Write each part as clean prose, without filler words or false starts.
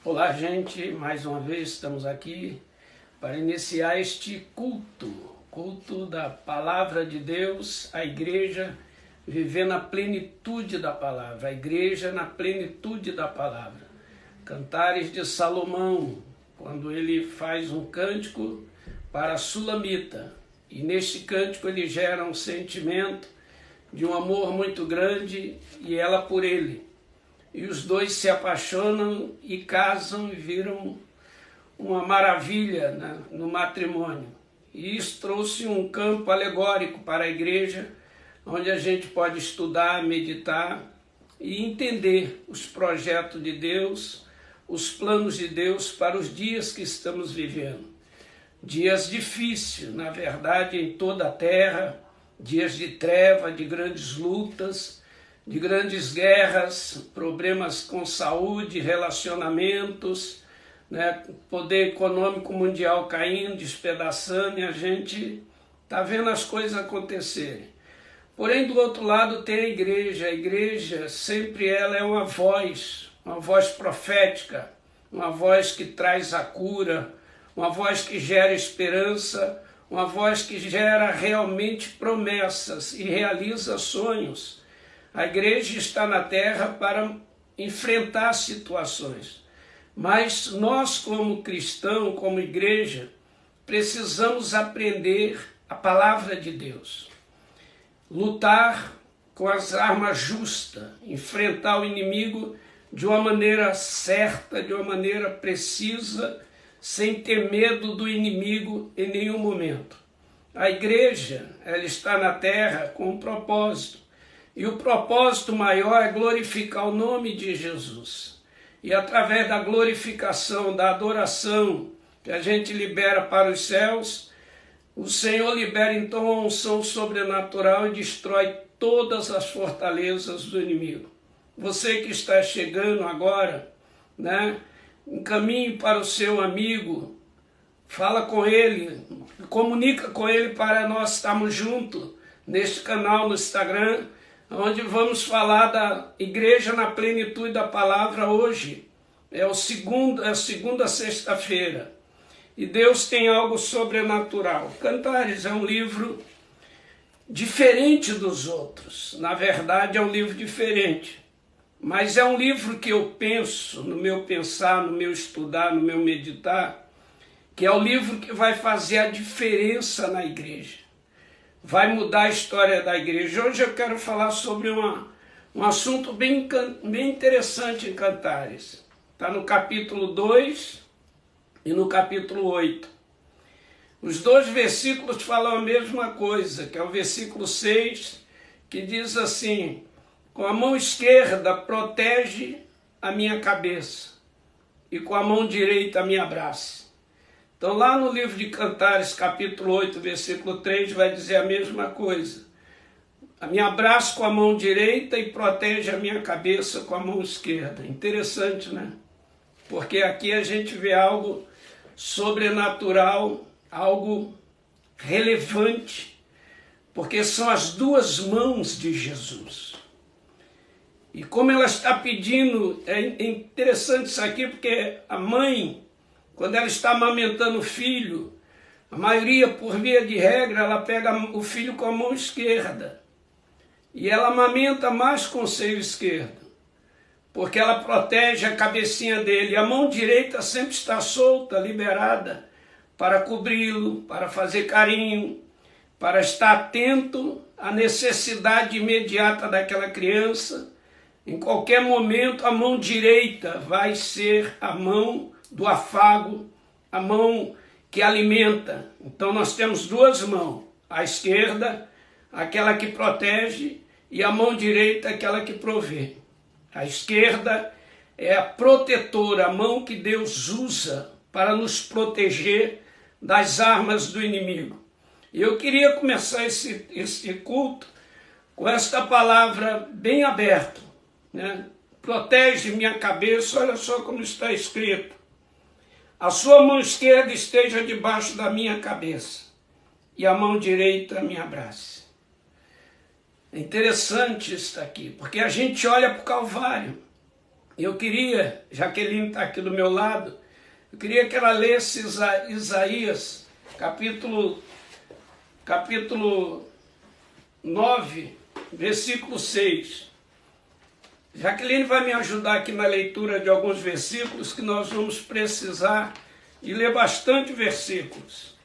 Olá, gente, mais uma vez estamos aqui para iniciar este culto da Palavra de Deus, a igreja vivendo a plenitude da palavra, a igreja na plenitude da palavra. Cantares de Salomão, quando ele faz um cântico para a Sulamita, e neste cântico ele gera um sentimento de um amor muito grande e ela por ele. E os dois se apaixonam e casam e viram uma maravilha, né, no matrimônio. E isso trouxe um campo alegórico para a igreja, onde a gente pode estudar, meditar e entender os projetos de Deus, os planos de Deus para os dias que estamos vivendo. Dias difíceis, na verdade, em toda a terra, dias de treva, de grandes lutas, de grandes guerras, problemas com saúde, relacionamentos, né, poder econômico mundial caindo, despedaçando, e a gente está vendo as coisas acontecerem. Porém, do outro lado tem a igreja sempre ela é uma voz profética, uma voz que traz a cura, uma voz que gera esperança, uma voz que gera realmente promessas e realiza sonhos. A igreja está na terra para enfrentar situações, mas nós como cristãos, como igreja, precisamos aprender a palavra de Deus, lutar com as armas justas, enfrentar o inimigo de uma maneira certa, de uma maneira precisa, sem ter medo do inimigo em nenhum momento. A igreja, ela está na terra com um propósito, e o propósito maior é glorificar o nome de Jesus. E através da glorificação, da adoração que a gente libera para os céus, o Senhor libera então a unção sobrenatural e destrói todas as fortalezas do inimigo. Você que está chegando agora, né, encaminhe para o seu amigo, fala com ele, comunica com ele para nós estarmos juntos neste canal no Instagram, onde vamos falar da igreja na plenitude da palavra hoje. É a segunda sexta-feira. E Deus tem algo sobrenatural. Cantares é um livro diferente dos outros. Na verdade, é um livro diferente. Mas é um livro que eu penso, no meu pensar, no meu estudar, no meu meditar, que é o livro que vai fazer a diferença na igreja. Vai mudar a história da igreja. Hoje eu quero falar sobre um assunto bem interessante em Cantares. Está no capítulo 2 e no capítulo 8. Os dois versículos falam a mesma coisa, que é o versículo 6, que diz assim: com a mão esquerda protege a minha cabeça, e com a mão direita me abraça. Então lá no livro de Cantares, capítulo 8, versículo 3, vai dizer a mesma coisa. Me abraça com a mão direita e protege a minha cabeça com a mão esquerda. Interessante, né? Porque aqui a gente vê algo sobrenatural, algo relevante, porque são as duas mãos de Jesus. E como ela está pedindo, é interessante isso aqui, porque a mãe, quando ela está amamentando o filho, a maioria, por via de regra, ela pega o filho com a mão esquerda. E ela amamenta mais com o seio esquerdo, porque ela protege a cabecinha dele. A mão direita sempre está solta, liberada, para cobri-lo, para fazer carinho, para estar atento à necessidade imediata daquela criança. Em qualquer momento, a mão direita vai ser a mão do afago, a mão que alimenta. Então nós temos duas mãos, a esquerda, aquela que protege, e a mão direita, aquela que provê. A esquerda é a protetora, a mão que Deus usa para nos proteger das armas do inimigo. E eu queria começar esse culto com esta palavra bem aberta, né? Protege minha cabeça, olha só como está escrito: a sua mão esquerda esteja debaixo da minha cabeça, e a mão direita me abrace. É interessante isso aqui, porque a gente olha para o Calvário, Eu queria, Jaqueline está aqui do meu lado, eu queria que ela lesse Isaías, capítulo 9, versículo 6. Jaqueline vai me ajudar aqui na leitura de alguns versículos que nós vamos precisar de ler bastante versículos.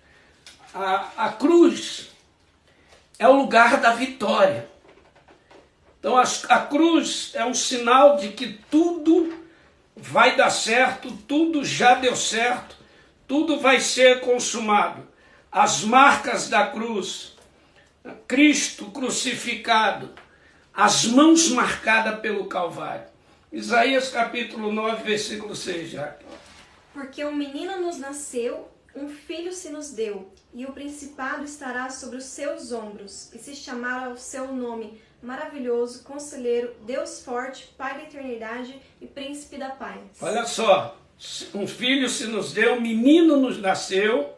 A cruz é o lugar da vitória. Então a cruz é um sinal de que tudo vai dar certo, tudo já deu certo, tudo vai ser consumado. As marcas da cruz, Cristo crucificado, as mãos marcadas pelo Calvário. Isaías capítulo 9, versículo 6, Jaque. Porque um menino nos nasceu, um filho se nos deu, e o principado estará sobre os seus ombros, e se chamará o seu nome Maravilhoso, Conselheiro, Deus Forte, Pai da Eternidade e Príncipe da Paz. Olha só, um filho se nos deu, um menino nos nasceu,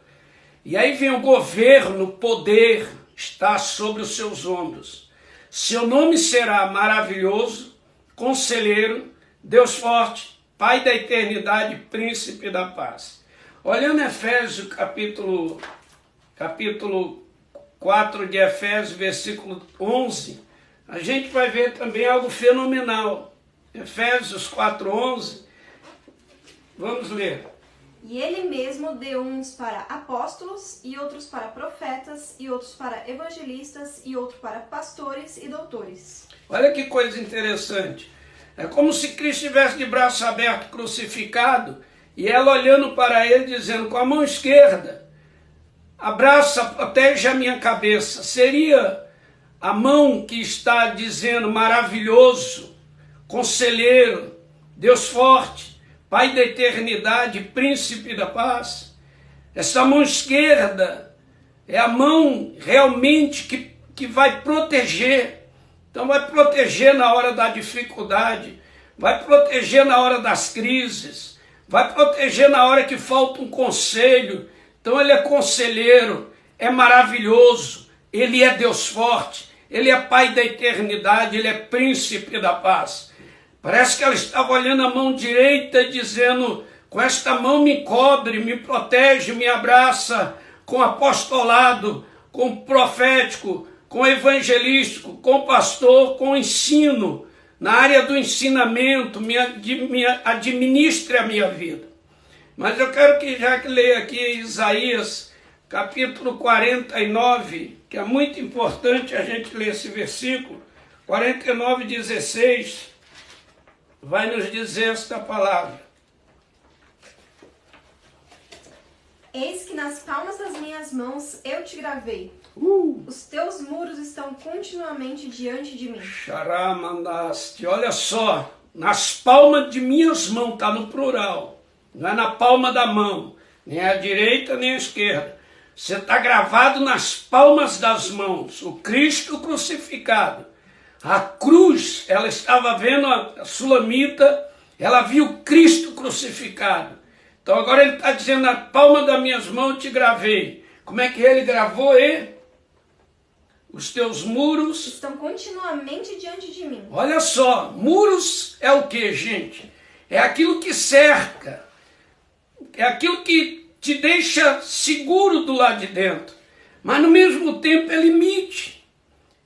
e aí vem o governo, o poder está sobre os seus ombros. Seu nome será Maravilhoso, Conselheiro, Deus Forte, Pai da Eternidade, Príncipe da Paz. Olhando Efésios, capítulo 4 de Efésios, versículo 11, a gente vai ver também algo fenomenal. Efésios 4:11, vamos ler. E ele mesmo deu uns para apóstolos, e outros para profetas, e outros para evangelistas, e outros para pastores e doutores. Olha que coisa interessante. É como se Cristo estivesse de braço aberto, crucificado, e ela olhando para ele, dizendo com a mão esquerda, abraça, protege a minha cabeça. Seria a mão que está dizendo maravilhoso, conselheiro, Deus forte, Pai da eternidade, Príncipe da paz. Essa mão esquerda é a mão realmente que vai proteger. Então vai proteger na hora da dificuldade, vai proteger na hora das crises, vai proteger na hora que falta um conselho. Então ele é conselheiro, é maravilhoso, ele é Deus forte, ele é Pai da eternidade, ele é Príncipe da paz. Parece que ela estava olhando a mão direita e dizendo, com esta mão me cobre, me protege, me abraça, com apostolado, com profético, com evangelístico, com pastor, com ensino. Na área do ensinamento, administre a minha vida. Mas eu quero que Jaque leia aqui Isaías, capítulo 49, que é muito importante a gente ler esse versículo, 49:16, vai nos dizer esta palavra. Eis que nas palmas das minhas mãos eu te gravei. Os teus muros estão continuamente diante de mim. Xaramandaste. Olha só, nas palmas de minhas mãos, está no plural. Não é na palma da mão, nem a direita nem a esquerda. Você está gravado nas palmas das mãos, o Cristo crucificado. A cruz, ela estava vendo a Sulamita, ela viu Cristo crucificado. Então agora ele está dizendo, na palma das minhas mãos eu te gravei. Como é que ele gravou? Os teus muros estão continuamente diante de mim. Olha só, muros é o que, gente? É aquilo que cerca, é aquilo que te deixa seguro do lado de dentro, mas no mesmo tempo é limite.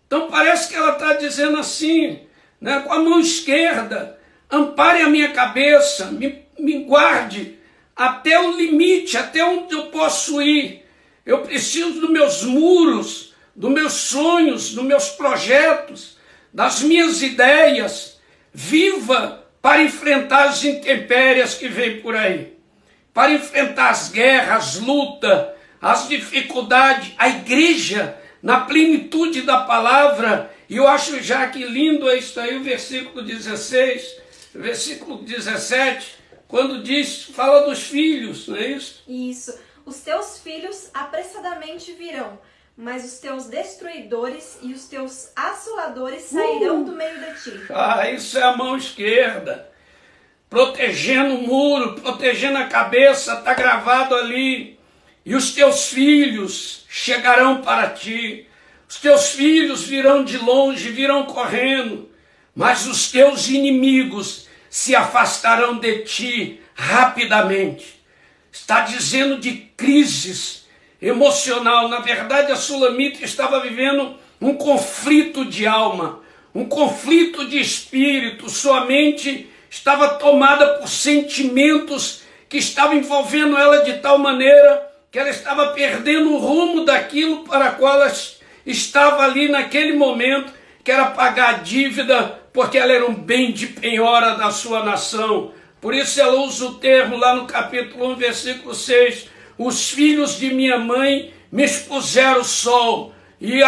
Então parece que ela está dizendo assim, né, com a mão esquerda, ampare a minha cabeça, me guarde até o limite, até onde eu posso ir. Eu preciso dos meus muros, dos meus sonhos, dos meus projetos, das minhas ideias. Viva para enfrentar as intempéries que vêm por aí, para enfrentar as guerras, as lutas, as dificuldades. A igreja, na plenitude da palavra, e eu acho já que lindo é isso aí, o versículo 16, versículo 17, quando diz, fala dos filhos, não é isso? Isso. Os teus filhos apressadamente virão, mas os teus destruidores e os teus assoladores sairão do meio de ti. Isso é a mão esquerda, protegendo o muro, protegendo a cabeça, está gravado ali. E os teus filhos chegarão para ti, os teus filhos virão de longe, virão correndo, mas os teus inimigos se afastarão de ti rapidamente. Está dizendo de crises emocional. Na verdade, a Sulamita estava vivendo um conflito de alma, um conflito de espírito. Sua mente estava tomada por sentimentos que estavam envolvendo ela de tal maneira que ela estava perdendo o rumo daquilo para qual ela estava ali naquele momento, que era pagar a dívida, porque ela era um bem de penhora da sua nação. Por isso ela usa o termo lá no capítulo 1, versículo 6, os filhos de minha mãe me expuseram o sol, e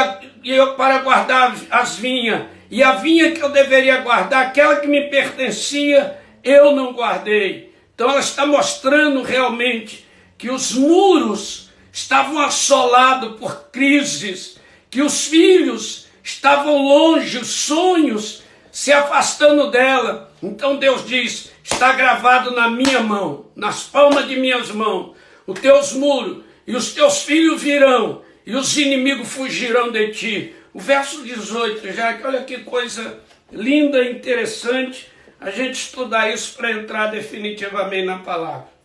eu para guardar as vinhas, e a vinha que eu deveria guardar, aquela que me pertencia, eu não guardei. Então ela está mostrando realmente que os muros estavam assolados por crises, que os filhos estavam longe, os sonhos se afastando dela. Então Deus diz, está gravado na minha mão, nas palmas de minhas mãos, os teus muros, e os teus filhos virão, e os inimigos fugirão de ti. O verso 18, já que olha que coisa linda e interessante, a gente estudar isso para entrar definitivamente na palavra.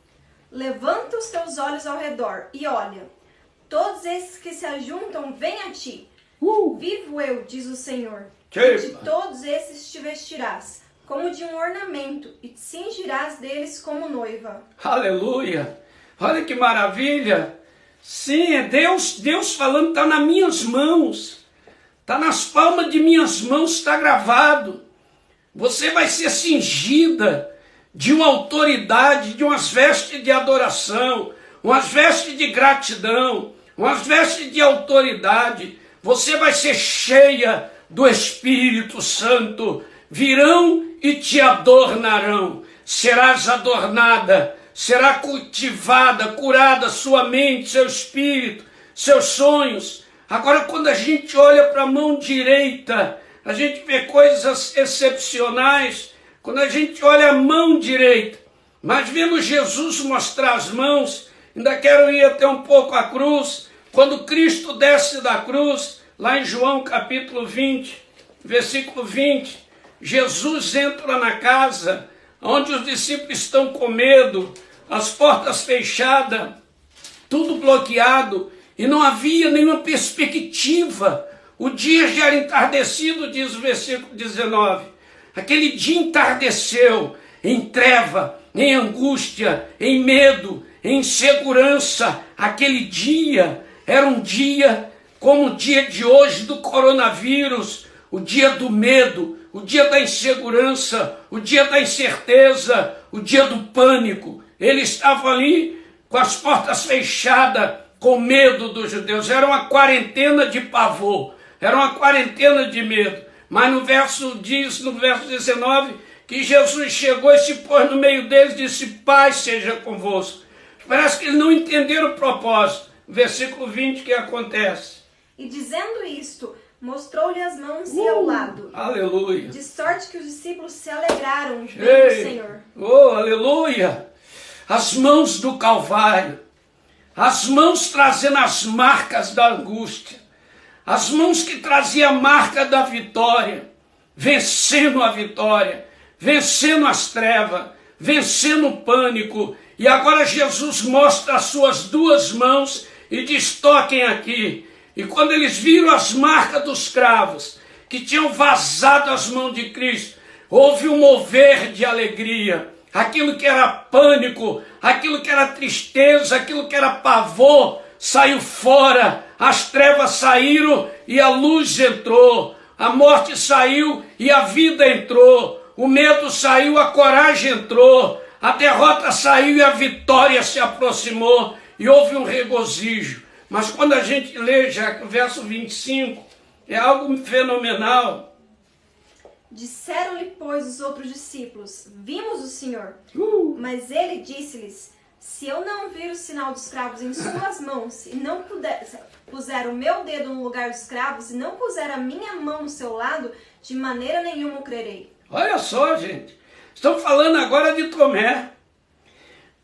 Levanta os teus olhos ao redor e olha, todos esses que se ajuntam vêm a ti. Vivo eu, diz o Senhor, e de todos esses te vestirás, como de um ornamento, e te cingirás deles como noiva. Aleluia! Olha que maravilha! Sim, é Deus falando, está nas minhas mãos, está nas palmas de minhas mãos, está gravado. Você vai ser cingida de uma autoridade, de umas vestes de adoração, umas vestes de gratidão, umas vestes de autoridade. Você vai ser cheia do Espírito Santo. Virão e te adornarão. Serás adornada, será cultivada, curada sua mente, seu espírito, seus sonhos. Agora, quando a gente olha para a mão direita, a gente vê coisas excepcionais. Quando a gente olha a mão direita, mas vemos Jesus mostrar as mãos, ainda quero ir até um pouco à cruz, quando Cristo desce da cruz, lá em João capítulo 20, versículo 20, Jesus entra na casa, onde os discípulos estão com medo, as portas fechadas, tudo bloqueado, e não havia nenhuma perspectiva. O dia já era entardecido, diz o versículo 19. Aquele dia entardeceu em treva, em angústia, em medo, em insegurança. Aquele dia era um dia como o dia de hoje do coronavírus, o dia do medo, o dia da insegurança, o dia da incerteza, o dia do pânico. Eles estavam ali com as portas fechadas, com medo dos judeus. Era uma quarentena de pavor, era uma quarentena de medo. Mas no verso 19, que Jesus chegou e se pôs no meio deles e disse, paz seja convosco. Parece que eles não entenderam o propósito. Versículo 20, que acontece? E dizendo isto, mostrou-lhe as mãos e ao lado. Aleluia. De sorte que os discípulos se alegraram vendo o Senhor. Oh, aleluia. As mãos do Calvário. As mãos trazendo as marcas da angústia. As mãos que traziam a marca da vitória, vencendo a vitória, vencendo as trevas, vencendo o pânico. E agora Jesus mostra as suas duas mãos e diz, toquem aqui. E quando eles viram as marcas dos cravos, que tinham vazado as mãos de Cristo, houve um mover de alegria. Aquilo que era pânico, aquilo que era tristeza, aquilo que era pavor, saiu fora, as trevas saíram e a luz entrou, a morte saiu e a vida entrou, o medo saiu, a coragem entrou, a derrota saiu e a vitória se aproximou e houve um regozijo. Mas quando a gente lê já o verso 25, é algo fenomenal. Disseram-lhe, pois, os outros discípulos, vimos o Senhor. Mas ele disse-lhes, se eu não vir o sinal dos cravos em suas mãos, e não puser o meu dedo no lugar dos cravos, e não puser a minha mão no seu lado, de maneira nenhuma o crerei. Olha só, gente, estamos falando agora de Tomé.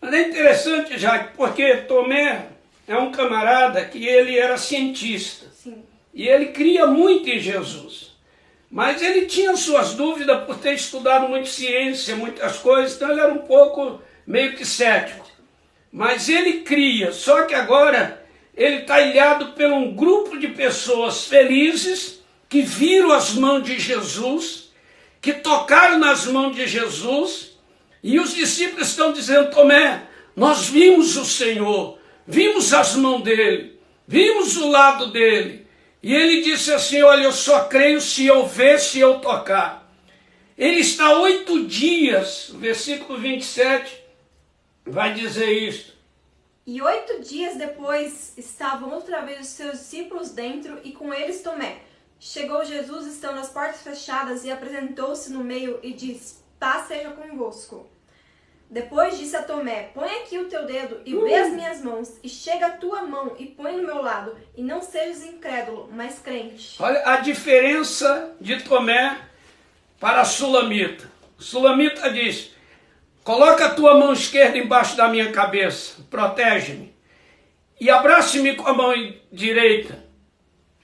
Mas é interessante, Jaque, porque Tomé é um camarada que ele era cientista. Sim. E ele cria muito em Jesus. Mas ele tinha suas dúvidas por ter estudado muito ciência, muitas coisas, então ele era um pouco meio que cético. Mas ele cria, só que agora ele está ilhado por um grupo de pessoas felizes que viram as mãos de Jesus, que tocaram nas mãos de Jesus, e os discípulos estão dizendo: Tomé, nós vimos o Senhor, vimos as mãos dele, vimos o lado dele. E ele disse assim: olha, eu só creio se eu ver, se eu tocar. Ele está 8 dias, versículo 27, vai dizer isto. E 8 dias depois estavam outra vez os seus discípulos dentro e com eles Tomé. Chegou Jesus, estando as portas fechadas, e apresentou-se no meio e disse: paz seja convosco. Depois disse a Tomé: põe aqui o teu dedo e vê as minhas mãos, e chega a tua mão e põe no meu lado, e não sejas incrédulo, mas crente. Olha a diferença de Tomé para a sulamita. O sulamita diz: coloca a tua mão esquerda embaixo da minha cabeça, protege-me, e abrace-me com a mão direita,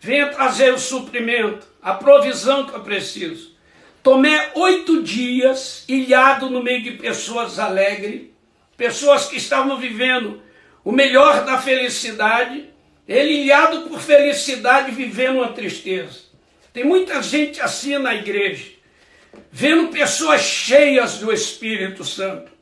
venha trazer o suprimento, a provisão que eu preciso. Tomé 8 dias ilhado no meio de pessoas alegres, pessoas que estavam vivendo o melhor da felicidade, ele ilhado por felicidade, vivendo uma tristeza. Tem muita gente assim na igreja, vendo pessoas cheias do Espírito Santo,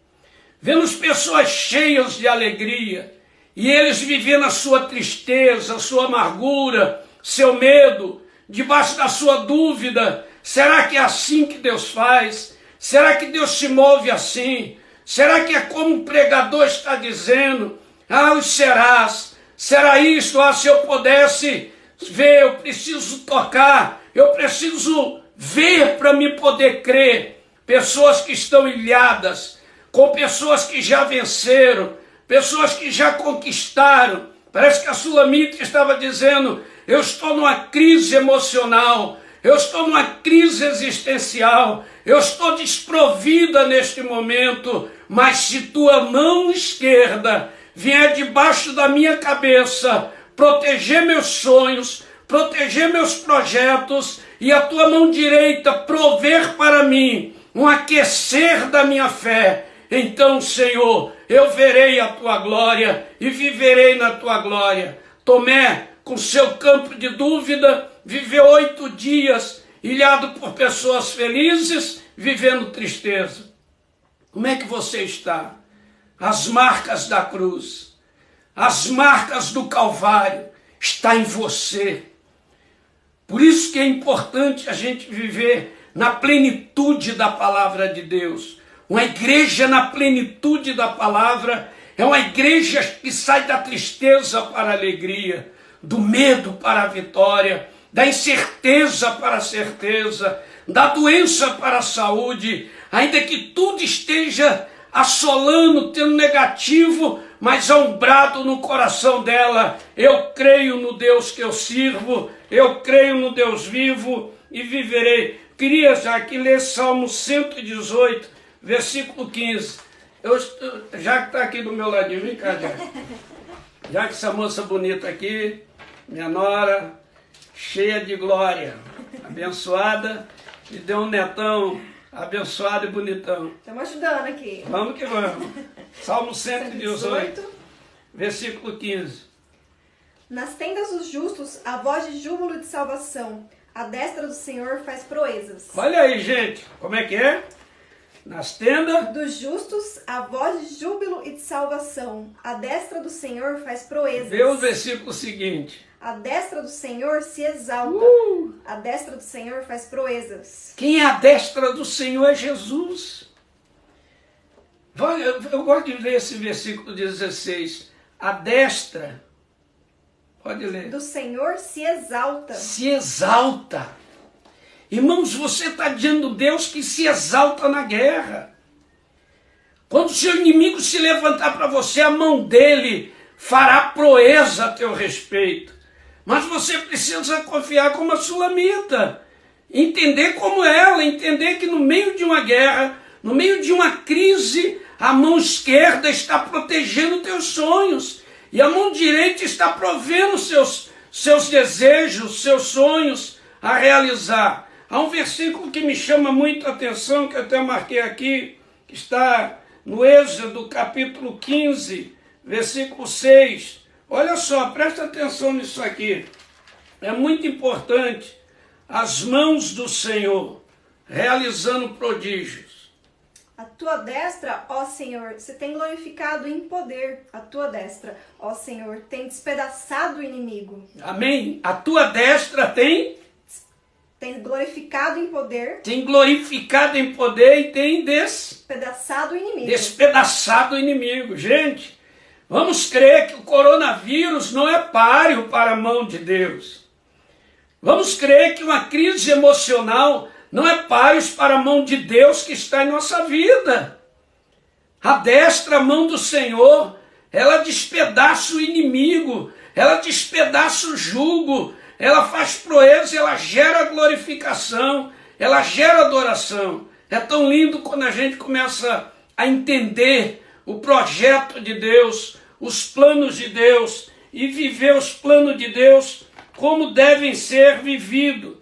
vendo pessoas cheias de alegria, e eles vivendo a sua tristeza, a sua amargura, seu medo, debaixo da sua dúvida. Será que é assim que Deus faz? Será que Deus se move assim? Será que é como o pregador está dizendo? Ah, os serás. Será isso? Ah, se eu pudesse ver, eu preciso tocar, eu preciso ver para me poder crer. Pessoas que estão ilhadas, com pessoas que já venceram, pessoas que já conquistaram. Parece que a sulamita estava dizendo: eu estou numa crise emocional, eu estou numa crise existencial, eu estou desprovida neste momento, mas se tua mão esquerda vier debaixo da minha cabeça, proteger meus sonhos, proteger meus projetos, e a tua mão direita prover para mim um aquecer da minha fé, então, Senhor, eu verei a tua glória e viverei na tua glória. Tomé, com seu campo de dúvida, viveu 8 dias ilhado por pessoas felizes, vivendo tristeza. Como é que você está? As marcas da cruz, as marcas do Calvário, está em você. Por isso que é importante a gente viver na plenitude da palavra de Deus. Uma igreja na plenitude da palavra é uma igreja que sai da tristeza para a alegria, do medo para a vitória, da incerteza para a certeza, da doença para a saúde, ainda que tudo esteja assolando, tendo negativo, mas há um brado no coração dela: eu creio no Deus que eu sirvo, eu creio no Deus vivo e viverei. Queria já aqui ler Salmo 118, versículo 15. Já que está aqui do meu ladinho, vem cá, já que essa moça bonita aqui, minha nora, cheia de glória, abençoada, e deu um netão abençoado e bonitão. Estamos ajudando aqui. Vamos que vamos. Salmo 118, versículo 15. Nas tendas dos justos, a voz de júbilo e de salvação. A destra do Senhor faz proezas. Olha aí, gente, como é que é? Nas tendas dos justos, a voz de júbilo e de salvação. A destra do Senhor faz proezas. Vê o versículo seguinte. A destra do Senhor se exalta. A destra do Senhor faz proezas. Quem é a destra do Senhor é Jesus. Eu gosto de ler esse versículo 16. A destra, pode ler. Do Senhor se exalta. Se exalta. Irmãos, você está diante de Deus que se exalta na guerra. Quando o seu inimigo se levantar para você, a mão dele fará proeza a teu respeito. Mas você precisa confiar como a sulamita. Entender como ela, entender que no meio de uma guerra, no meio de uma crise, a mão esquerda está protegendo teus sonhos. E a mão direita está provendo seus desejos, seus sonhos a realizar. Há um versículo que me chama muito a atenção, que eu até marquei aqui, que está no Êxodo, capítulo 15, versículo 6. Olha só, presta atenção nisso aqui. É muito importante. As mãos do Senhor realizando prodígios. A tua destra, ó Senhor, se tem glorificado em poder. A tua destra, ó Senhor, tem despedaçado o inimigo. Amém? A tua destra tem glorificado em poder. Tem glorificado em poder e tem Despedaçado o inimigo. despedaçado o inimigo. Gente, vamos crer que o coronavírus não é páreo para a mão de Deus. Vamos crer que uma crise emocional não é páreo para a mão de Deus que está em nossa vida. A destra, a mão do Senhor, ela despedaça o inimigo, ela despedaça o jugo, ela faz proeza, ela gera glorificação, ela gera adoração. É tão lindo quando a gente começa a entender o projeto de Deus, os planos de Deus e viver os planos de Deus como devem ser vividos.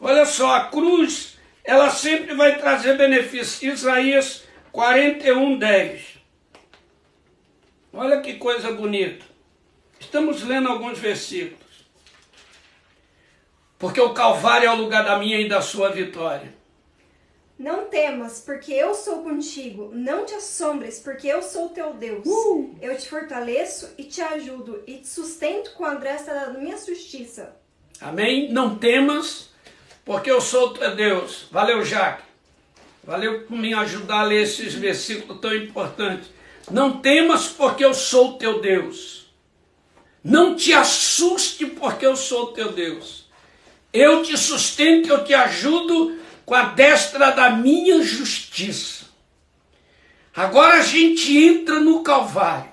Olha só, a cruz, ela sempre vai trazer benefício. Isaías 41:10. Olha que coisa bonita. Estamos lendo alguns versículos. Porque o Calvário é o lugar da minha e da sua vitória. Não temas, porque eu sou contigo. Não te assombres, porque eu sou teu Deus. Eu te fortaleço e te ajudo, e te sustento com a destra da minha justiça. Amém? Não temas, porque eu sou teu Deus. Valeu, Jaque. Valeu por me ajudar a ler esses versículos tão importantes. Não temas, porque eu sou teu Deus. Não te assuste, porque eu sou teu Deus. Eu te sustento, eu te ajudo com a destra da minha justiça. Agora a gente entra no Calvário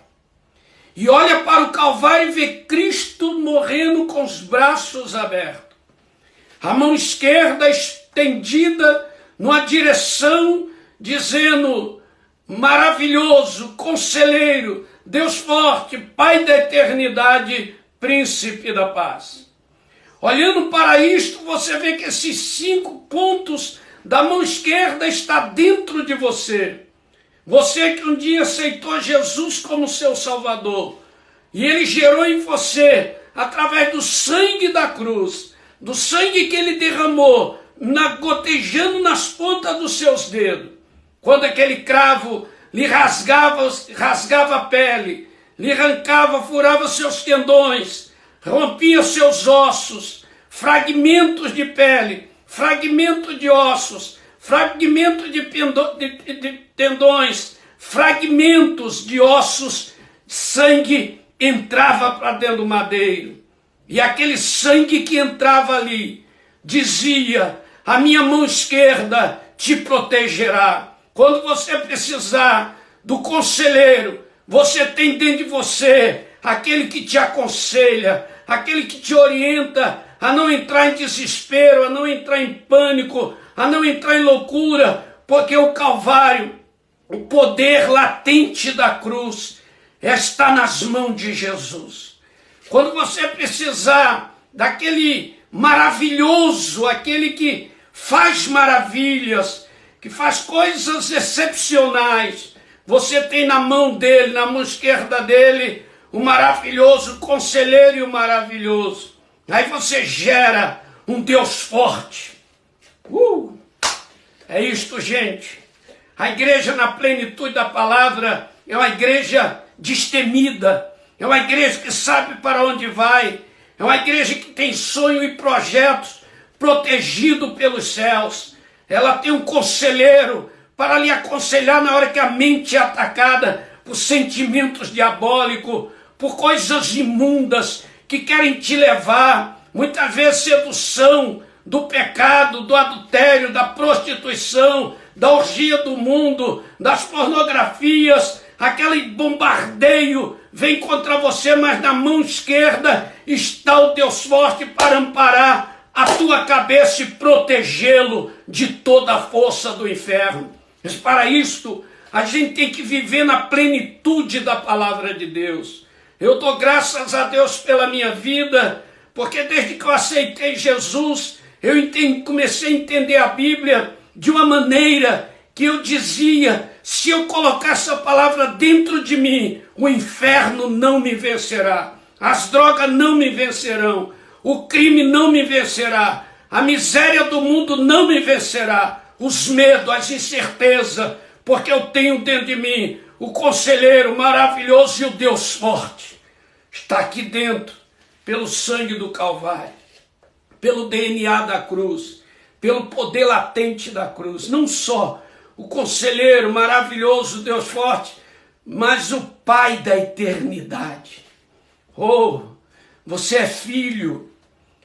e olha para o Calvário e vê Cristo morrendo com os braços abertos. A mão esquerda estendida numa direção, dizendo: maravilhoso, conselheiro, Deus forte, Pai da eternidade, príncipe da paz. Olhando para isto, você vê que esses 5 pontos da mão esquerda está dentro de você. Você que um dia aceitou Jesus como seu Salvador. E Ele gerou em você, através do sangue da cruz, do sangue que Ele derramou, gotejando nas pontas dos seus dedos. Quando aquele cravo lhe rasgava a pele, lhe arrancava, furava seus tendões, rompia seus ossos, fragmentos de pele, fragmentos de ossos, fragmentos de tendões, fragmentos de ossos, sangue entrava para dentro do madeiro. E aquele sangue que entrava ali dizia: a minha mão esquerda te protegerá. Quando você precisar do conselheiro, você tem dentro de você aquele que te aconselha, aquele que te orienta a não entrar em desespero, a não entrar em pânico, a não entrar em loucura, porque o Calvário, o poder latente da cruz, está nas mãos de Jesus. Quando você precisar daquele maravilhoso, aquele que faz maravilhas, que faz coisas excepcionais, você tem na mão dele, na mão esquerda dele, o maravilhoso conselheiro e o maravilhoso. Aí você gera um Deus forte. É isto, gente. A igreja na plenitude da palavra é uma igreja destemida. É uma igreja que sabe para onde vai. É uma igreja que tem sonho e projetos protegido pelos céus. Ela tem um conselheiro para lhe aconselhar na hora que a mente é atacada por sentimentos diabólicos, por coisas imundas que querem te levar, muitas vezes sedução do pecado, do adultério, da prostituição, da orgia do mundo, das pornografias. Aquele bombardeio vem contra você, mas na mão esquerda está o Deus forte para amparar a tua cabeça e protegê-lo de toda a força do inferno. Mas para isto, a gente tem que viver na plenitude da palavra de Deus. Eu dou graças a Deus pela minha vida, porque desde que eu aceitei Jesus, comecei a entender a Bíblia de uma maneira que eu dizia: se eu colocar essa palavra dentro de mim, o inferno não me vencerá, as drogas não me vencerão, o crime não me vencerá, a miséria do mundo não me vencerá, os medos, as incertezas, porque eu tenho dentro de mim o conselheiro maravilhoso e o Deus forte. Está aqui dentro, pelo sangue do Calvário, pelo DNA da cruz, pelo poder latente da cruz. Não só o conselheiro maravilhoso, Deus forte, mas o Pai da eternidade. Oh, você é filho,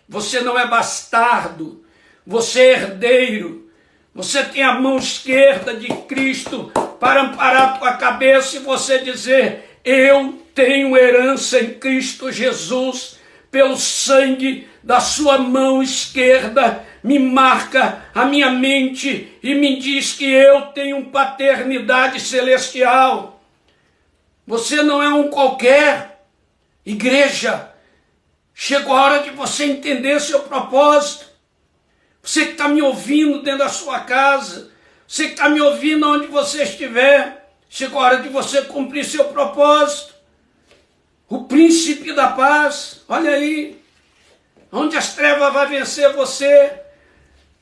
você não é bastardo, você é herdeiro, você tem a mão esquerda de Cristo para amparar a tua cabeça e você dizer: eu tenho herança em Cristo Jesus, pelo sangue da sua mão esquerda, me marca a minha mente e me diz que eu tenho paternidade celestial. Você não é um qualquer. Igreja, chegou a hora de você entender seu propósito. Você que está me ouvindo dentro da sua casa, você que está me ouvindo onde você estiver, chegou a hora de você cumprir seu propósito. O príncipe da paz, olha aí, onde as trevas vão vencer você.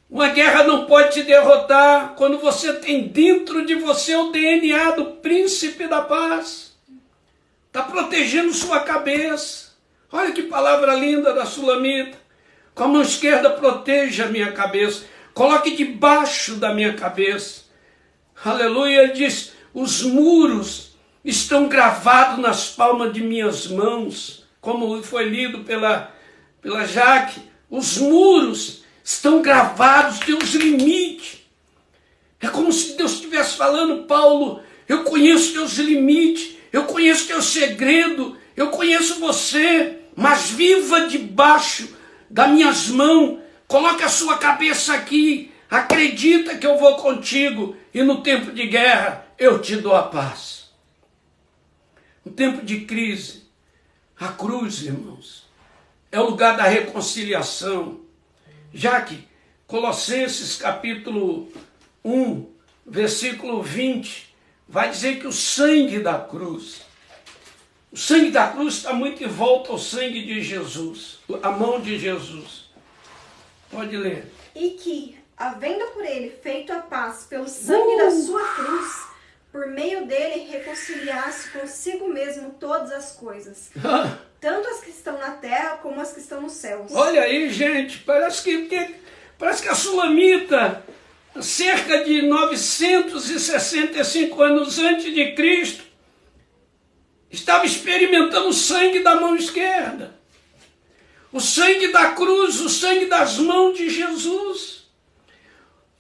Uma guerra não pode te derrotar quando você tem dentro de você o DNA do príncipe da paz. Está protegendo sua cabeça. Olha que palavra linda da Sulamita. Com a mão esquerda proteja a minha cabeça. Coloque debaixo da minha cabeça. Aleluia. Ele diz: os muros estão gravados nas palmas de minhas mãos. Como foi lido pela Jaque. Os muros estão gravados, tem os limites. É como se Deus estivesse falando: Paulo, eu conheço teus limites, eu conheço teu segredo, eu conheço você, mas viva debaixo das minhas mãos, coloque a sua cabeça aqui, acredita que eu vou contigo, e no tempo de guerra eu te dou a paz. No tempo de crise, a cruz, irmãos, é o lugar da reconciliação. Já que Colossenses capítulo 1, versículo 20, vai dizer que o sangue da cruz está muito em volta ao sangue de Jesus, a mão de Jesus. Pode ler. E que, havendo por ele feito a paz pelo sangue da sua cruz, por meio dele reconciliasse consigo mesmo todas as coisas, tanto as que estão na terra como as que estão nos céus. Olha aí, gente, parece que a Sulamita, cerca de 965 anos antes de Cristo, estava experimentando o sangue da mão esquerda, o sangue da cruz, o sangue das mãos de Jesus.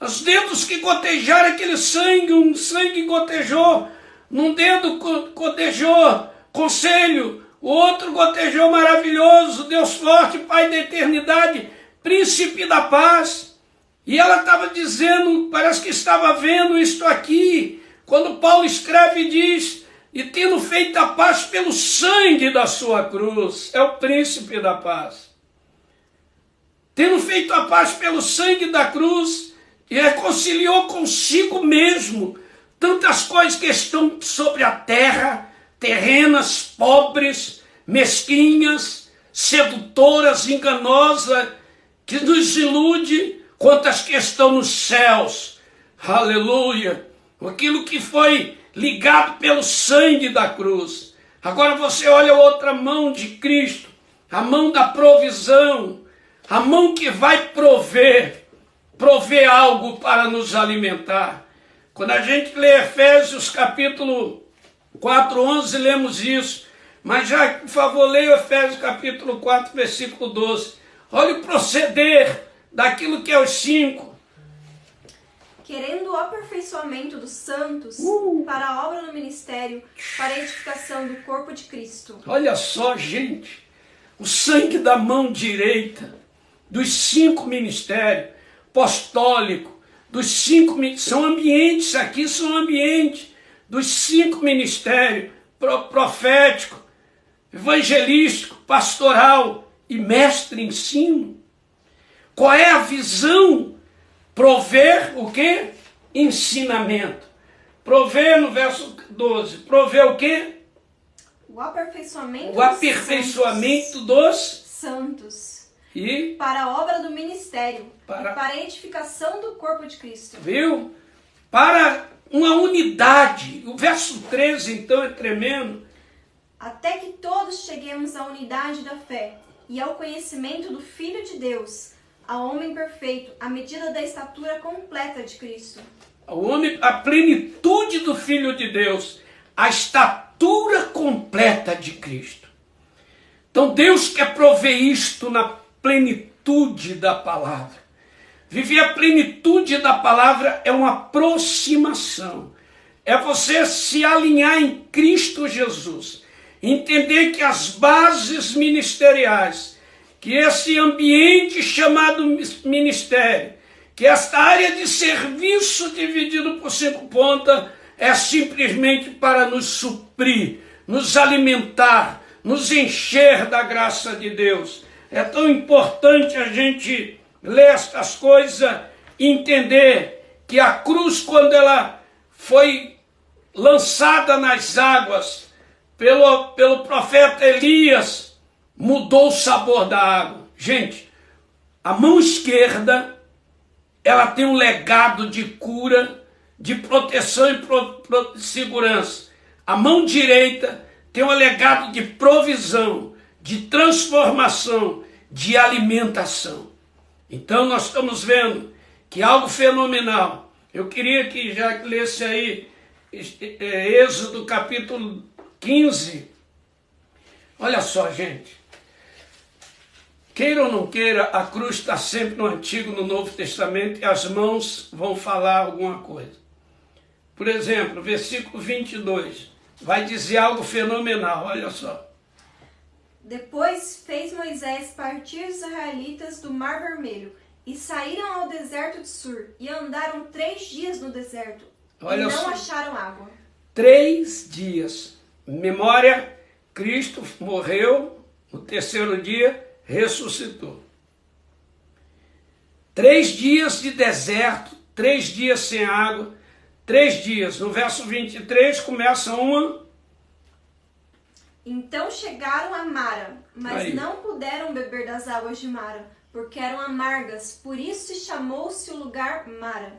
Os dedos que gotejaram aquele sangue, um sangue gotejou, num dedo gotejou conselho, o outro gotejou maravilhoso, Deus forte, Pai da eternidade, príncipe da paz. E ela estava dizendo, parece que estava vendo isto aqui, quando Paulo escreve e diz: e tendo feito a paz pelo sangue da sua cruz, é o príncipe da paz. Tendo feito a paz pelo sangue da cruz, e reconciliou consigo mesmo tantas coisas que estão sobre a terra, terrenas, pobres, mesquinhas, sedutoras, enganosas, que nos ilude, quanto as que estão nos céus. Aleluia! Aquilo que foi ligado pelo sangue da cruz. Agora você olha a outra mão de Cristo, a mão da provisão, a mão que vai prover algo para nos alimentar. Quando a gente lê Efésios capítulo 4, 11, lemos isso. Mas já, por favor, leia Efésios capítulo 4, versículo 12. Olha o proceder daquilo que é os 5. Querendo o aperfeiçoamento dos santos para a obra no ministério, para a edificação do corpo de Cristo. Olha só, gente, o sangue da mão direita dos 5 ministérios, apostólico, dos 5, são ambientes, aqui são ambientes, dos 5 ministérios, profético, evangelístico, pastoral e mestre ensino. Qual é a visão? Prover o quê? Ensinamento. Prover no verso 12. Prover o quê? O aperfeiçoamento, dos santos. E para a obra do ministério. Para a edificação do corpo de Cristo. Viu? Para uma unidade. O verso 13, então, é tremendo. Até que todos cheguemos à unidade da fé e ao conhecimento do Filho de Deus, ao homem perfeito, à medida da estatura completa de Cristo. A plenitude do Filho de Deus, a estatura completa de Cristo. Então Deus quer prover isto na plenitude da palavra. Viver a plenitude da palavra é uma aproximação. É você se alinhar em Cristo Jesus. Entender que as bases ministeriais, que esse ambiente chamado ministério, que esta área de serviço dividido por 5 pontas é simplesmente para nos suprir, nos alimentar, nos encher da graça de Deus. É tão importante a gente ler estas coisas e entender que a cruz, quando ela foi lançada nas águas pelo profeta Elias, mudou o sabor da água. Gente, a mão esquerda, ela tem um legado de cura, de proteção e segurança. A mão direita tem um legado de provisão, de transformação, de alimentação. Então nós estamos vendo que algo fenomenal. Eu queria que já lesse aí Êxodo capítulo 15. Olha só, gente. Queira ou não queira, a cruz está sempre no Antigo e no Novo Testamento e as mãos vão falar alguma coisa. Por exemplo, versículo 22 vai dizer algo fenomenal, olha só. Depois fez Moisés partir os israelitas do Mar Vermelho e saíram ao deserto de Sur e andaram 3 dias no deserto e não acharam água. 3 dias. Memória, Cristo morreu, no 3º dia ressuscitou. 3 dias de deserto, 3 dias sem água, 3 dias. No verso 23 começa uma... Então chegaram a Mara, mas não puderam beber das águas de Mara, porque eram amargas. Por isso chamou-se o lugar Mara.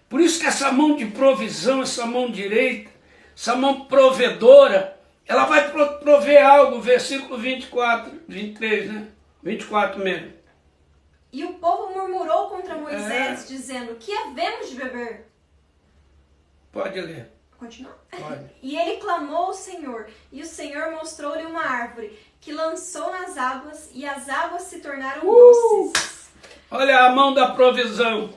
Por isso que essa mão de provisão, essa mão direita, essa mão provedora, ela vai prover algo, versículo 23, né? 24 mesmo. E o povo murmurou contra Moisés, dizendo, que havemos de beber? Pode ler. Continuar? Pode. E ele clamou ao Senhor, e o Senhor mostrou-lhe uma árvore, que lançou nas águas, e as águas se tornaram doces. Olha a mão da provisão.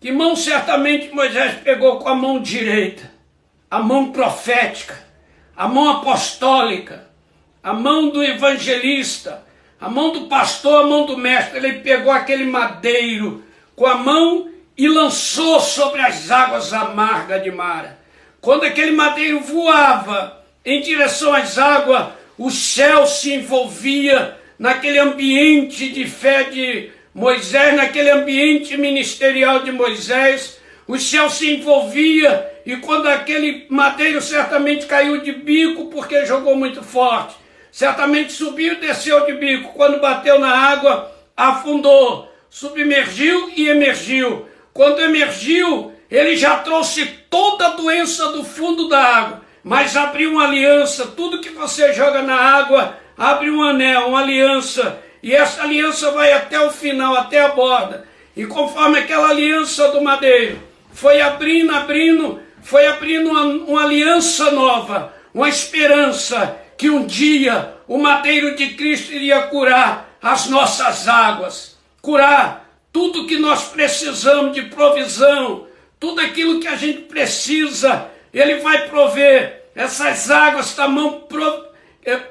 Que mão certamente Moisés pegou com a mão direita? A mão profética, a mão apostólica, a mão do evangelista, a mão do pastor, a mão do mestre. Ele pegou aquele madeiro com a mão e lançou sobre as águas amargas de Mara. Quando aquele madeiro voava em direção às águas, o céu se envolvia naquele ambiente de fé de Moisés, naquele ambiente ministerial de Moisés. O céu se envolvia e quando aquele madeiro certamente caiu de bico porque jogou muito forte, certamente subiu e desceu de bico. Quando bateu na água, afundou, submergiu e emergiu. Quando emergiu, ele já trouxe toda a doença do fundo da água, mas abriu uma aliança. Tudo que você joga na água, abre um anel, uma aliança, e essa aliança vai até o final, até a borda. E conforme aquela aliança do madeiro foi abrindo uma aliança nova, uma esperança que um dia o madeiro de Cristo iria curar as nossas águas, curar tudo que nós precisamos de provisão, tudo aquilo que a gente precisa, ele vai prover. Essas águas da mão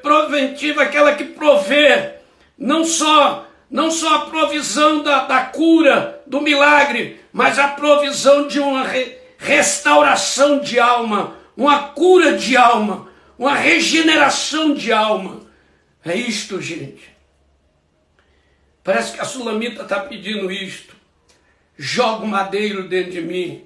proventiva, aquela que provê, não só a provisão da cura, do milagre, mas a provisão de uma restauração de alma, uma cura de alma, uma regeneração de alma. É isto, gente. Parece que a Sulamita está pedindo isto. Joga o madeiro dentro de mim.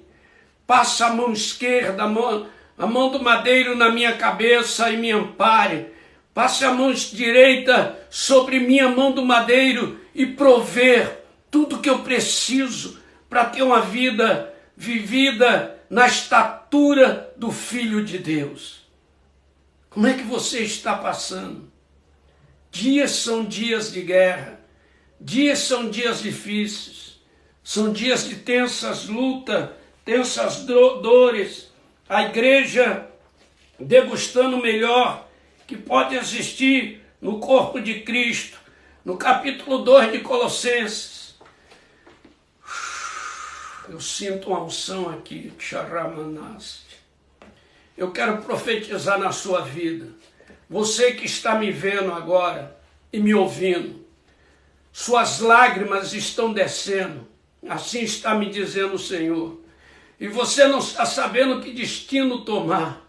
Passa a mão esquerda, a mão do madeiro na minha cabeça e me ampare. Passe a mão direita sobre minha mão do madeiro e prover tudo que eu preciso para ter uma vida vivida na estatura do Filho de Deus. Como é que você está passando? Dias são dias de guerra, dias são dias difíceis, são dias de tensas lutas, tensas dores. A igreja degustando o melhor que pode existir no corpo de Cristo, no capítulo 2 de Colossenses. Eu sinto uma unção aqui, Charamanast. Eu quero profetizar na sua vida. Você que está me vendo agora e me ouvindo, suas lágrimas estão descendo, assim está me dizendo o Senhor. E você não está sabendo que destino tomar.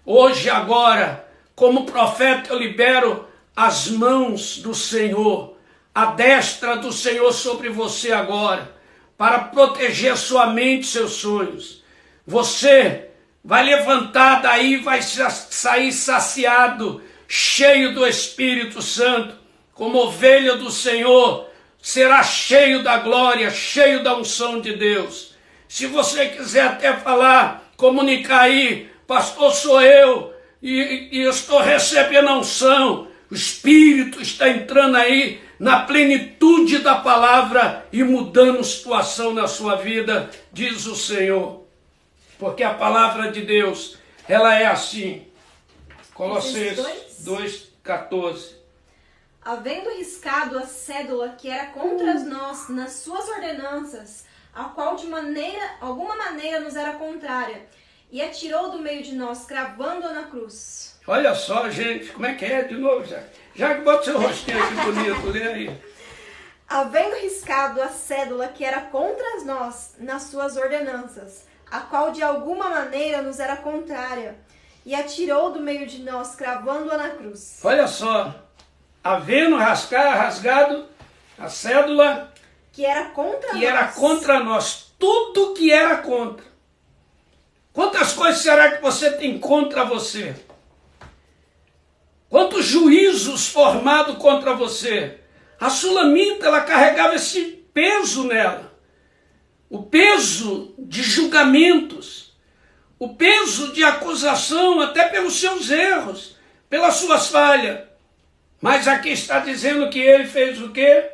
Hoje, agora, como profeta, eu libero as mãos do Senhor, a destra do Senhor sobre você agora, para proteger sua mente e seus sonhos. Você vai levantar daí, vai sair saciado, cheio do Espírito Santo, como ovelha do Senhor, será cheio da glória, cheio da unção de Deus. Se você quiser até falar, comunicar aí, pastor, sou eu, e eu estou recebendo a unção, o Espírito está entrando aí na plenitude da palavra e mudando situação na sua vida, diz o Senhor. Porque a palavra de Deus, ela é assim. Colossenses 2,14. Havendo riscado a cédula que era contra nós nas suas ordenanças, a qual de alguma maneira nos era contrária, e a tirou do meio de nós, cravando-a na cruz. Olha só, gente, como é que é de novo, já? Já que bota seu rostinho aqui bonito, lê aí. Havendo riscado a cédula que era contra nós nas suas ordenanças, a qual de alguma maneira nos era contrária, e a tirou do meio de nós, cravando-a na cruz. Olha só, havendo rasgado a cédula que era contra nós, tudo que era contra. Quantas coisas será que você tem contra você? Quantos juízos formados contra você? A Sulamita, ela carregava esse peso nela. O peso de julgamentos, o peso de acusação, até pelos seus erros, pelas suas falhas. Mas aqui está dizendo que ele fez o quê?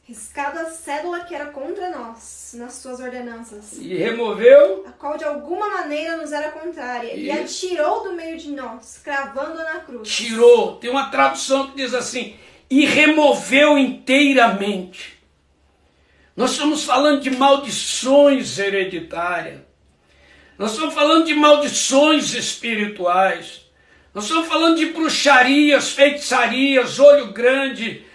Riscado a cédula que era contra nós, nas suas ordenanças. E removeu? A qual de alguma maneira nos era contrária. E a tirou do meio de nós, cravando-a na cruz. Tirou. Tem uma tradução que diz assim, e removeu inteiramente. Nós estamos falando de maldições hereditárias. Nós estamos falando de maldições espirituais. Nós estamos falando de bruxarias, feitiçarias, olho grande,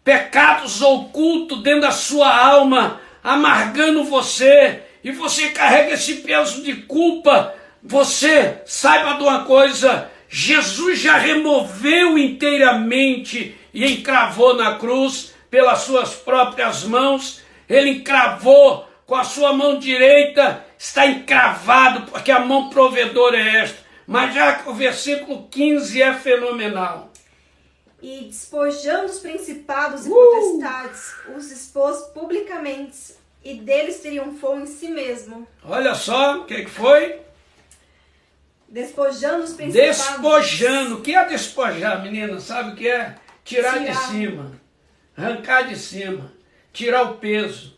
pecados ocultos dentro da sua alma, amargando você, e você carrega esse peso de culpa. Você saiba de uma coisa, Jesus já removeu inteiramente e encravou na cruz pelas suas próprias mãos. Ele encravou com a sua mão direita, está encravado, porque a mão provedora é esta. Mas já que o versículo 15 é fenomenal. E despojando os principados e potestades, os expôs publicamente, e deles triunfou em si mesmo. Olha só, o que foi? Despojando os principados. Despojando. O que é despojar, menina? Sabe o que é? Tirar de cima. Arrancar de cima. Tirar o peso.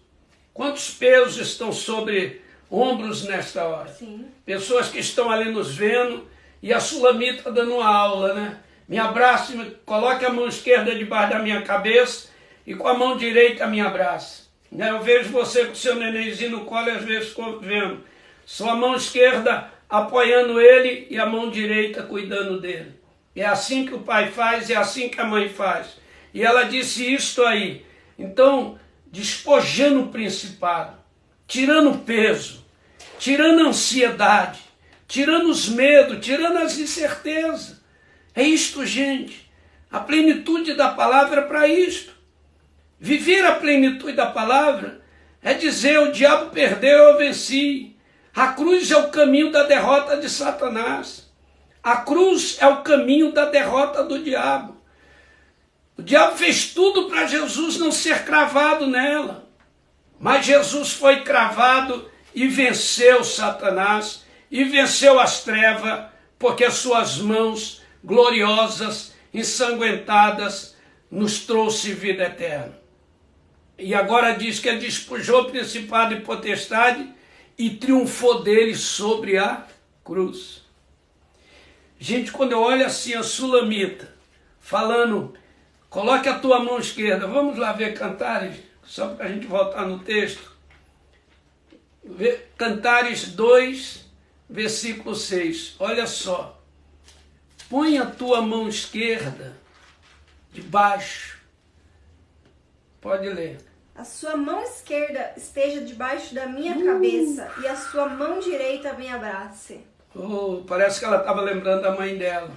Quantos pesos estão sobre ombros nesta hora? Sim. Pessoas que estão ali nos vendo, e a Sulamita dando uma aula, né? Me abraça, coloque a mão esquerda debaixo da minha cabeça e com a mão direita me abraça. Eu vejo você com o seu nenenzinho no colo e às vezes estou vendo sua mão esquerda apoiando ele e a mão direita cuidando dele. É assim que o pai faz, é assim que a mãe faz. E ela disse isto aí. Então, despojando o principado, tirando o peso, tirando a ansiedade, tirando os medos, tirando as incertezas. É isto, gente. A plenitude da palavra é para isto. Viver a plenitude da palavra é dizer: o diabo perdeu, eu venci. A cruz é o caminho da derrota de Satanás. A cruz é o caminho da derrota do diabo. O diabo fez tudo para Jesus não ser cravado nela. Mas Jesus foi cravado e venceu Satanás, e venceu as trevas, porque suas mãos gloriosas, ensanguentadas, nos trouxe vida eterna. E agora diz que ele despojou principado e potestade e triunfou dele sobre a cruz. Gente, quando eu olho assim a Sulamita, falando, coloque a tua mão esquerda, vamos lá ver Cantares, só para a gente voltar no texto. Cantares 2, versículo 6, olha só. Põe a tua mão esquerda debaixo. Pode ler. A sua mão esquerda esteja debaixo da minha cabeça e a sua mão direita me abrace. Oh, parece que ela estava lembrando da mãe dela.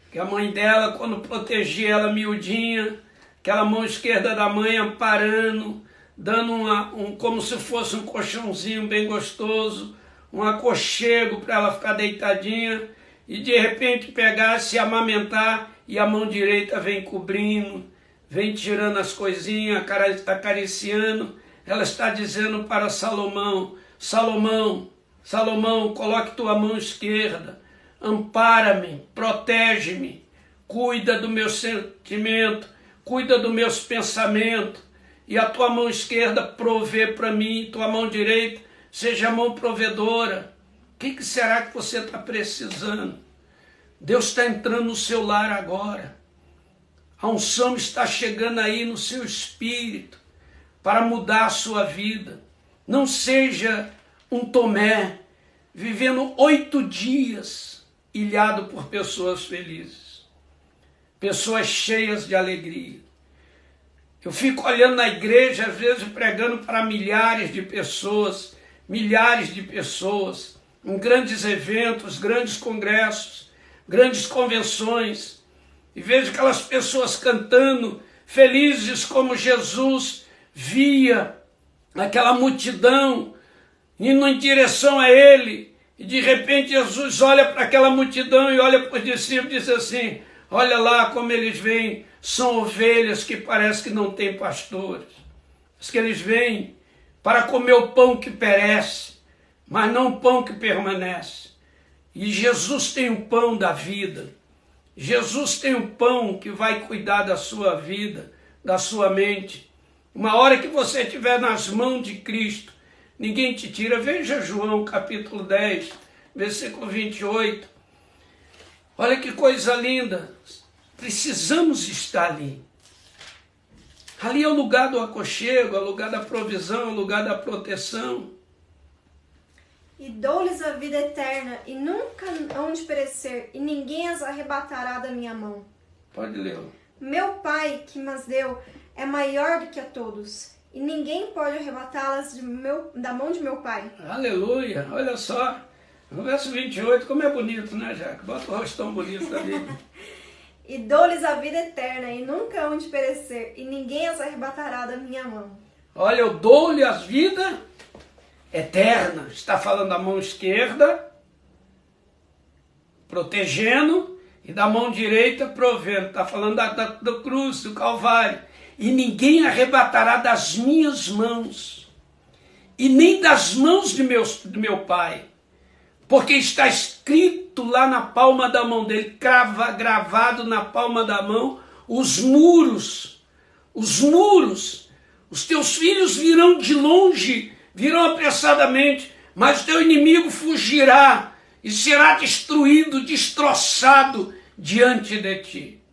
Que a mãe dela, quando protegia ela miudinha, aquela mão esquerda da mãe amparando, dando como se fosse um colchãozinho bem gostoso, um aconchego para ela ficar deitadinha, e de repente pegar, se amamentar, e a mão direita vem cobrindo, vem tirando as coisinhas, acariciando. Ela está dizendo para Salomão: Salomão, Salomão, coloque tua mão esquerda, ampara-me, protege-me, cuida do meu sentimento, cuida dos meus pensamentos, e a tua mão esquerda provê para mim, tua mão direita seja a mão provedora. O que será que você está precisando? Deus está entrando no seu lar agora. A unção está chegando aí no seu espírito para mudar a sua vida. Não seja um Tomé vivendo 8 dias ilhado por pessoas felizes, pessoas cheias de alegria. Eu fico olhando na igreja, às vezes pregando para milhares de pessoas, em grandes eventos, grandes congressos, grandes convenções, e vejo aquelas pessoas cantando, felizes como Jesus via aquela multidão indo em direção a ele, e de repente Jesus olha para aquela multidão e olha para os discípulos e diz assim: olha lá como eles vêm, são ovelhas que parece que não têm pastores. Diz que eles vêm para comer o pão que perece, mas não o pão que permanece. E Jesus tem o pão da vida. Jesus tem um pão que vai cuidar da sua vida, da sua mente. Uma hora que você estiver nas mãos de Cristo, ninguém te tira. Veja João capítulo 10, versículo 28. Olha que coisa linda. Precisamos estar ali. Ali é o lugar do aconchego, é o lugar da provisão, é o lugar da proteção. E dou-lhes a vida eterna, e nunca hão de perecer, e ninguém as arrebatará da minha mão. Pode ler. Meu Pai, que mas deu, é maior do que a todos, e ninguém pode arrebatá-las da mão de meu Pai. Aleluia, olha só. No verso 28, como é bonito, né, Jaque? Bota o rostão bonito ali. E dou-lhes a vida eterna, e nunca hão de perecer, e ninguém as arrebatará da minha mão. Olha, eu dou-lhe as vidas eterna. Está falando da mão esquerda, protegendo, e da mão direita, provendo. Está falando da cruz, do Calvário. E ninguém arrebatará das minhas mãos, e nem das mãos do meu Pai. Porque está escrito lá na palma da mão dele, gravado na palma da mão, os muros. Os teus filhos virão de longe, virão apressadamente, mas teu inimigo fugirá e será destruído, destroçado diante de ti,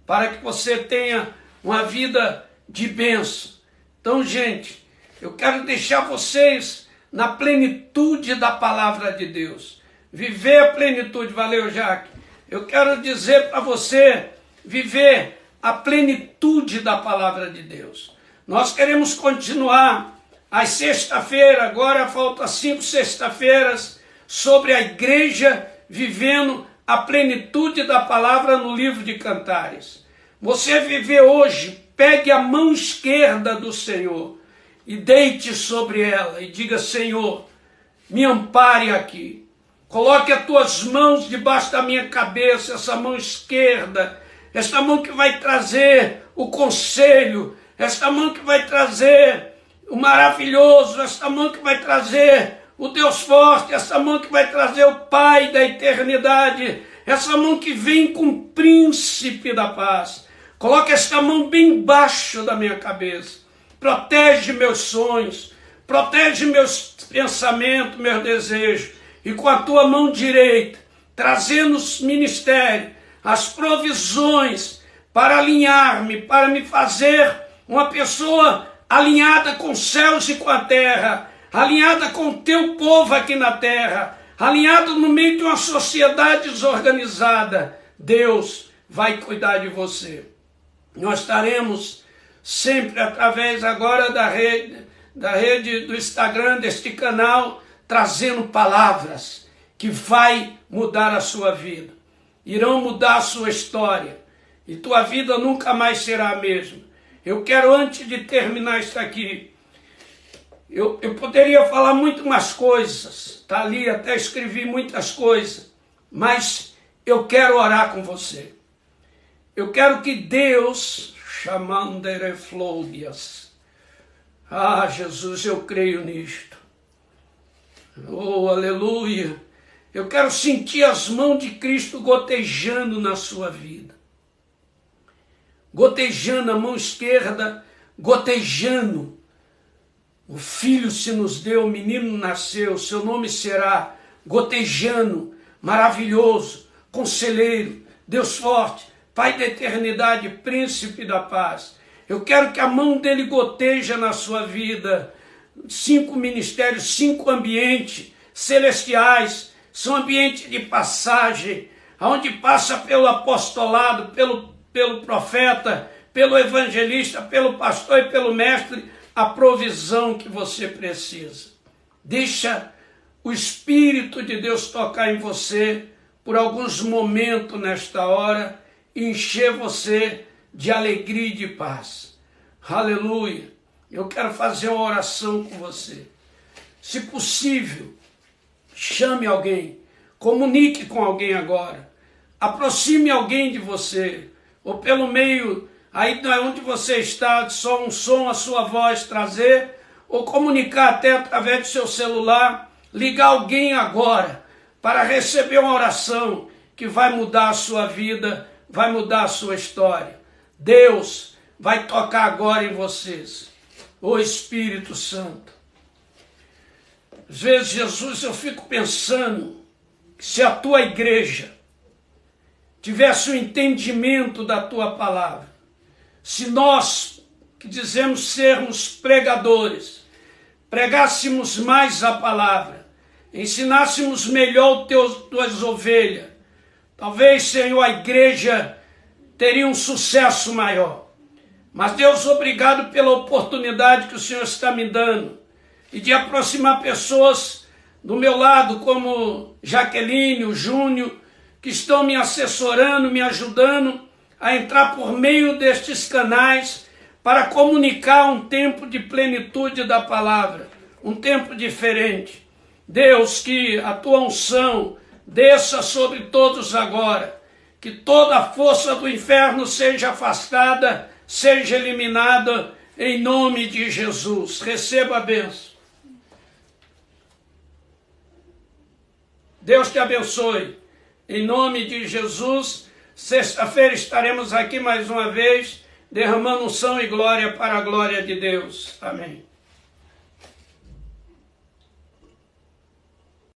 para que você tenha uma vida de bênção. Então, gente, eu quero deixar vocês na plenitude da palavra de Deus. Viver a plenitude, valeu, Jaque. Eu quero dizer para você, viver a plenitude da palavra de Deus. Nós queremos continuar às sexta-feira, agora falta 5 sexta-feiras, sobre a igreja vivendo a plenitude da palavra no livro de Cantares. Você viver hoje pegue a mão esquerda do Senhor e deite sobre ela e diga: Senhor, me ampare aqui. Coloque as tuas mãos debaixo da minha cabeça, essa mão esquerda, esta mão que vai trazer o conselho, esta mão que vai trazer o maravilhoso, esta mão que vai trazer o Deus forte, essa mão que vai trazer o Pai da eternidade, essa mão que vem com o príncipe da paz. Coloque esta mão bem embaixo da minha cabeça. Protege meus sonhos, protege meus pensamentos, meus desejos. E com a tua mão direita, trazendo os ministérios, as provisões para alinhar-me, para me fazer uma pessoa alinhada com os céus e com a terra, alinhada com o teu povo aqui na terra, alinhado no meio de uma sociedade desorganizada. Deus vai cuidar de você. Nós estaremos sempre através agora da rede do Instagram, deste canal, trazendo palavras que vai mudar a sua vida, irão mudar a sua história, e tua vida nunca mais será a mesma. Eu quero, antes de terminar isso aqui, eu poderia falar muito mais coisas, está ali, até escrevi muitas coisas, mas eu quero orar com você. Eu quero que Deus, chamandereflóbias, Jesus, eu creio nisto. Oh, aleluia! Eu quero sentir as mãos de Cristo gotejando na sua vida. Gotejando a mão esquerda, gotejando. O filho se nos deu, o menino nasceu, seu nome será gotejando, maravilhoso, conselheiro, Deus forte, Pai da eternidade, príncipe da paz. Eu quero que a mão dele goteja na sua vida. 5 ministérios, 5 ambientes celestiais, são ambientes de passagem, onde passa pelo apostolado, pelo profeta, pelo evangelista, pelo pastor e pelo mestre, a provisão que você precisa. Deixa o Espírito de Deus tocar em você por alguns momentos nesta hora e encher você de alegria e de paz. Aleluia! Eu quero fazer uma oração com você. Se possível, chame alguém, comunique com alguém agora, aproxime alguém de você, ou pelo meio, aí onde você está, só um som, a sua voz trazer, ou comunicar até através do seu celular, ligar alguém agora, para receber uma oração que vai mudar a sua vida, vai mudar a sua história. Deus vai tocar agora em vocês. Ô Espírito Santo. Às vezes, Jesus, eu fico pensando que se a tua igreja tivesse o entendimento da tua palavra, se nós, que dizemos sermos pregadores, pregássemos mais a palavra, ensinássemos melhor tuas ovelhas, talvez, Senhor, a igreja teria um sucesso maior. Mas, Deus, obrigado pela oportunidade que o Senhor está me dando e de aproximar pessoas do meu lado, como Jaqueline, o Júnior, que estão me assessorando, me ajudando a entrar por meio destes canais para comunicar um tempo de plenitude da palavra, um tempo diferente. Deus, que a tua unção desça sobre todos agora, que toda a força do inferno seja afastada, seja eliminada em nome de Jesus. Receba a bênção. Deus te abençoe. Em nome de Jesus, sexta-feira estaremos aqui mais uma vez, derramando unção e glória para a glória de Deus. Amém.